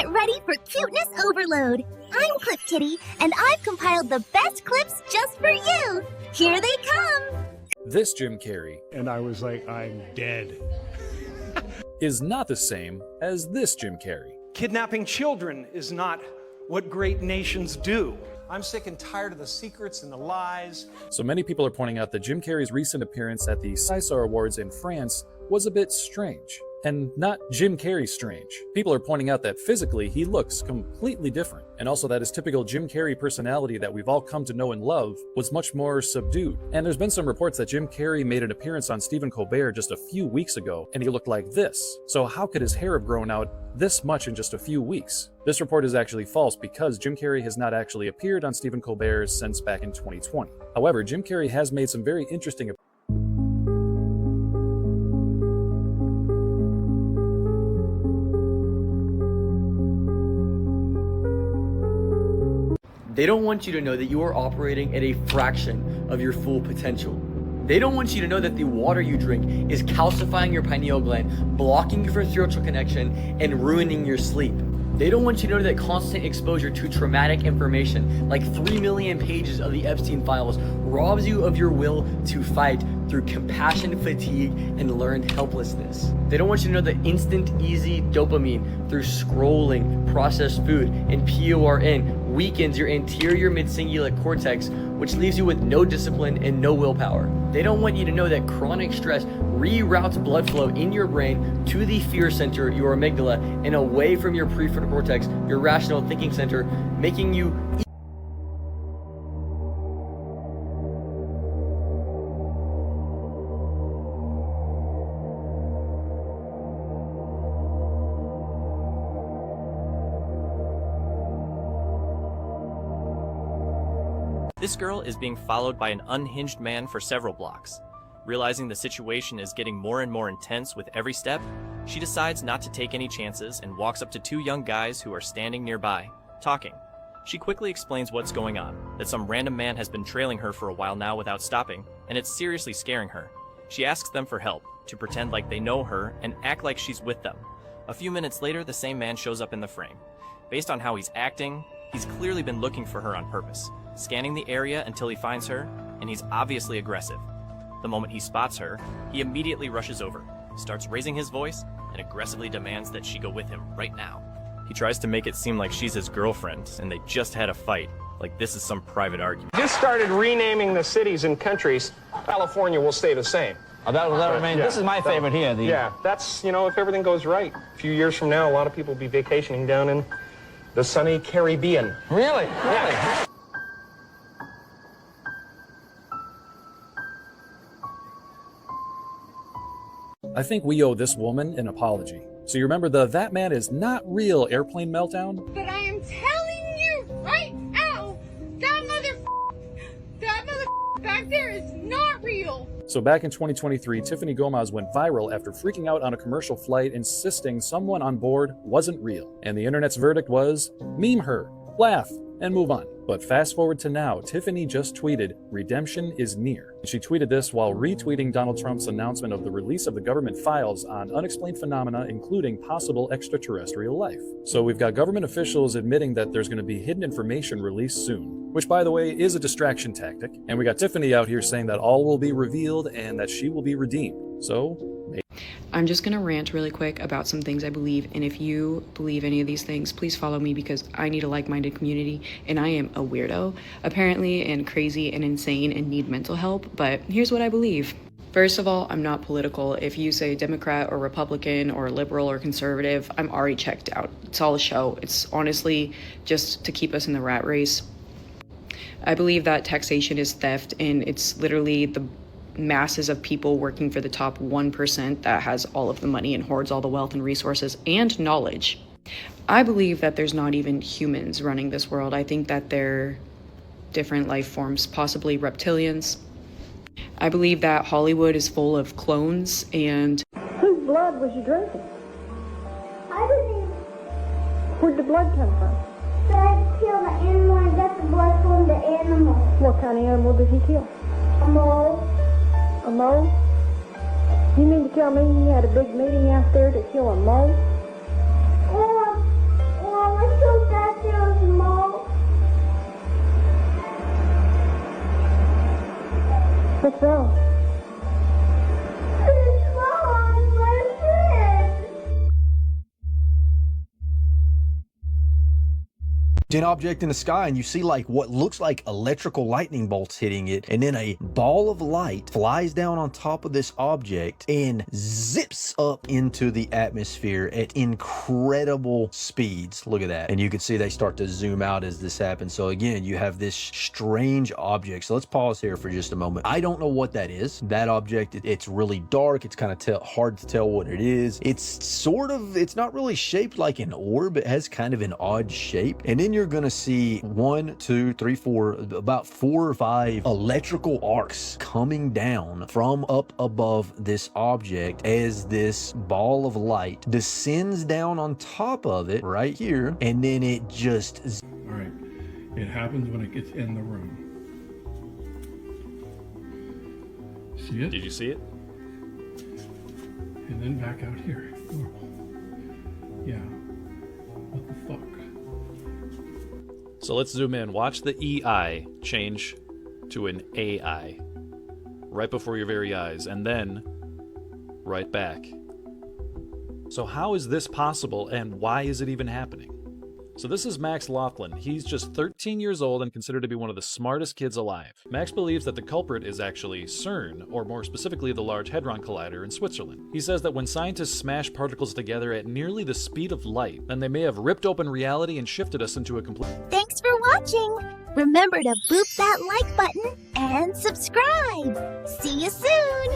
Get ready for cuteness overload. I'm ClipKitty, and I've compiled the best clips just for you. Here they come. This Jim Carrey, and I was like, I'm dead, is not the same as this Jim Carrey. Kidnapping children is not what great nations do. I'm sick and tired of the secrets and the lies. So many people are pointing out that Jim Carrey's recent appearance at the César Awards in France was a bit strange. And not Jim Carrey strange. People are pointing out that physically he looks completely different, and also that his typical Jim Carrey personality that we've all come to know and love was much more subdued. And there's been some reports that Jim Carrey made an appearance on Stephen Colbert just a few weeks ago, and he looked like this. So how could his hair have grown out this much in just a few weeks? This report is actually false because Jim Carrey has not actually appeared on Stephen Colbert since back in 2020. However, Jim Carrey has made some very interesting They don't want you to know that you are operating at a fraction of your full potential. They don't want you to know that the water you drink is calcifying your pineal gland, blocking your spiritual connection, and ruining your sleep. They don't want you to know that constant exposure to traumatic information, like 3 million pages of the Epstein files, robs you of your will to fight through compassion fatigue and learned helplessness. They don't want you to know that instant, easy dopamine through scrolling, processed food, and PORN weakens your anterior mid-cingulate cortex, which leaves you with no discipline and no willpower. They don't want you to know that chronic stress reroutes blood flow in your brain to the fear center, your amygdala, and away from your prefrontal cortex, your rational thinking center, making you This girl is being followed by an unhinged man for several blocks. Realizing the situation is getting more and more intense with every step, she decides not to take any chances and walks up to two young guys who are standing nearby, talking. She quickly explains what's going on, that some random man has been trailing her for a while now without stopping, and it's seriously scaring her. She asks them for help, to pretend like they know her and act like she's with them. A few minutes later, the same man shows up in the frame. Based on how he's acting, he's clearly been looking for her on purpose, scanning the area until he finds her, and he's obviously aggressive. The moment he spots her, he immediately rushes over, starts raising his voice, and aggressively demands that she go with him right now. He tries to make it seem like she's his girlfriend, and they just had a fight, like this is some private argument. Just started renaming the cities and countries. California will stay the same. Oh, that remains. Yeah, this is my favorite here. Yeah, that's, you know, if everything goes right. A few years from now, a lot of people will be vacationing down in the sunny Caribbean. Really? Yeah. I think we owe this woman an apology. So you remember the "that man is not real" airplane meltdown? But I am telling you right now, that back there is not real. So back in 2023, Tiffany Gomez went viral after freaking out on a commercial flight, insisting someone on board wasn't real. And the internet's verdict was, meme her, laugh, and move on. But fast forward to now, Tiffany just tweeted, "Redemption is near." She tweeted this while retweeting Donald Trump's announcement of the release of the government files on unexplained phenomena, including possible extraterrestrial life. So we've got government officials admitting that there's going to be hidden information released soon, which, by the way, is a distraction tactic. And we got Tiffany out here saying that all will be revealed and that she will be redeemed. So I'm just gonna rant really quick about some things I believe, and if you believe any of these things, please follow me because I need a like-minded community, and I am a weirdo, apparently, and crazy and insane and need mental help, but here's what I believe. First of all, I'm not political. If you say Democrat or Republican or liberal or conservative, I'm already checked out. It's all a show. It's honestly just to keep us in the rat race. I believe that taxation is theft, and it's literally the masses of people working for the top 1% that has all of the money and hoards all the wealth and resources and knowledge. I believe that there's not even humans running this world. I think that they're different life forms, possibly reptilians. I believe that Hollywood is full of clones and... Whose blood was you drinking? I believe. Where'd the blood come from? Dad killed the animal and got the blood from the animal. What kind of animal did he kill? A mole. A mole? You mean to tell me you had a big meeting out there to kill a mole? Or an object in the sky and you see like what looks like electrical lightning bolts hitting it, and then a ball of light flies down on top of this object and zips up into the atmosphere at incredible speeds. Look at that. And you can see they start to zoom out as this happens. So again, you have this strange object. So let's pause here for just a moment. I don't know what that is. That object, it's really dark. It's kind of hard to tell what it is. It's not really shaped like an orb. It has kind of an odd shape. And then you're going to see 1, 2, 3, 4, about 4 or 5 electrical arcs coming down from up above this object as this ball of light descends down on top of it right here, and then it just... All right, it happens when it gets in the room. See it? Did you see it? And then back out here. Normal. Yeah. What the fuck? So let's zoom in. Watch the EI change to an AI right before your very eyes, and then right back. So how is this possible, and why is it even happening? So this is Max Laughlin. He's just 13 years old and considered to be one of the smartest kids alive. Max believes that the culprit is actually CERN, or more specifically the Large Hadron Collider in Switzerland. He says that when scientists smash particles together at nearly the speed of light, then they may have ripped open reality and shifted us into a complete... Thanks for watching! Remember to boop that like button and subscribe! See you soon!